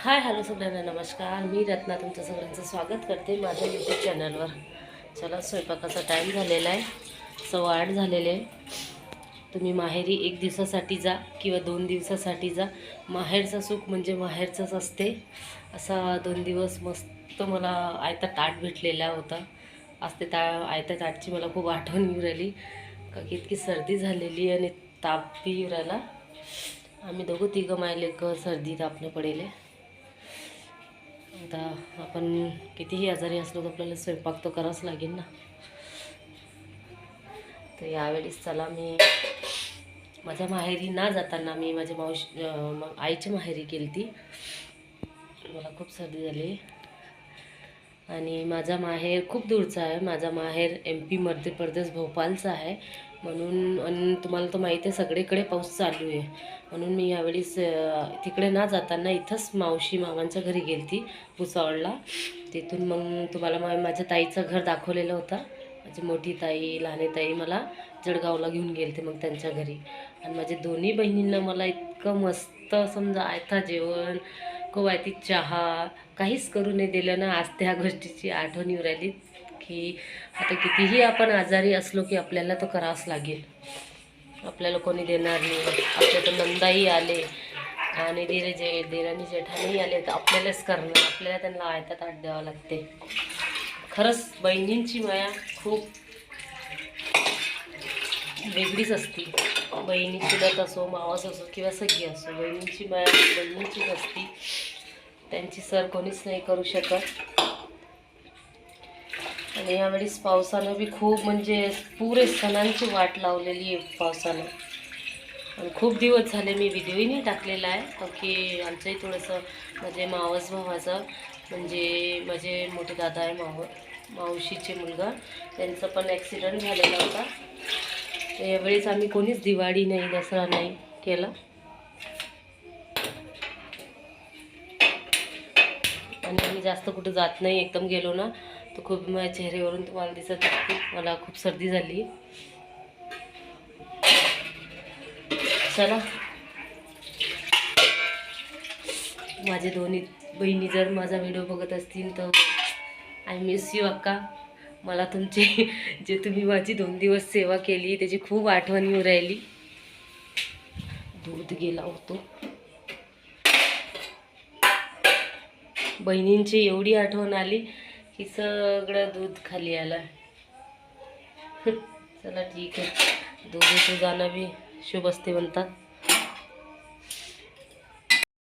Hi hello सगळ्यांना नमस्कार. मी रत्ना तुमचं सगळ्यांचं स्वागत करते माझ्या यूट्यूब चॅनलवर. चला स्वयंपाकाचा टाईम झालेला आहे, 8:15 झालेले आहे. तुम्ही माहेरी 1 दिवसासाठी जा किंवा 2 दिवसासाठी जा, माहेरचं सुख म्हणजे माहेरचंच असते. असा 2 दिवस मस्त मला आयता ताट भेटलेला होता. आज ते आयत्या ताटची मला खूप आठवण येऊ राहिली, का की इतकी सर्दी झालेली आणि ताप बी येऊ राहिला. आम्ही दोघं तिघं मायले सर्दी तापणं पडेल. आता आपण कितीही आजारी असलो तर आपल्याला स्वयंपाक तर करावाच लागेल ना. तर यावेळेस चला मी माझ्या माहेरी ना जाताना मी माझ्या आईच्या माहेरी गेली ती. मला खूप सर्दी झाली आणि माझा माहेर खूप दूरचा आहे. माझा माहेर MP मध्य प्रदेश भोपाळचा आहे. म्हणून आणि तुम्हाला तर माहिती आहे सगळीकडे पाऊस चालू आहे. म्हणून मी यावेळेस तिकडे ना जाताना इथंच मावशी मामांच्या घरी गेली ती भुसावळला. तिथून मग तुम्हाला माझ्या ताईचं घर दाखवलेलं होतं. माझी मोठी ताई लहानी ताई मला जळगावला घेऊन गेले ते मग त्यांच्या घरी. आणि माझ्या दोन्ही बहिणींना मला इतकं मस्त समजा आयता जेवण कोवायती चहा काहीच करू नाही दिलं ना. आज त्या गोष्टीची आठवण येऊ राहिली की आता कितीही आपण आजारी असलो की आपल्याला तो करावाच लागेल. आपल्याला कोणी देणार नाही. आपल्या तर नंदाही आले आणि देरानी जेठानी आले तर आपल्यालाच करणार, आपल्याला त्यांना आयता ताट द्यावं लागते. खरंच बहिणींची माया खूप वेगळीच असते. बहिणी चुलत असो मावस असो किंवा सगळी असो, बहिणींची माया बहिणींचीच असते. त्यांची सर कोणीच नाही करू शकत. आणि यावेळेस पावसानं बी खूप म्हणजे पुरे सणांची वाट लावलेली आहे पावसानं. आणि खूप दिवस झाले मी व्हिडिओही नाही टाकलेला आहे, कारण की आमचंही थोडंसं म्हणजे मावस भावाचं म्हणजे माझे मोठे दादा आहे मावशीचे मुलगा, त्यांचं पण ॲक्सिडेंट झालेला होता. तर यावेळेस आम्ही कोणीच दिवाळी नाही दसरा नाही केला. आणि आम्ही जास्त कुठं जात नाही. एकदम गेलो ना तर खूप माझ्या चेहऱ्यावरून तुम्हाला दिसत असते मला खूप सर्दी झाली. चला माझे दोन्ही बहिणी जर माझा व्हिडिओ बघत असतील तर आय मिस यू अक्का. मला तुमचे जे तुम्ही माझी 2 दिवस सेवा केली त्याची खूप आठवण येऊ राहिली. दूध गेला होतो. बहिणींची एवढी आठवण आली की सगळं दूध खाली आलं. चला ठीक आहे, दूध जाणं बी शुभ असते म्हणतात.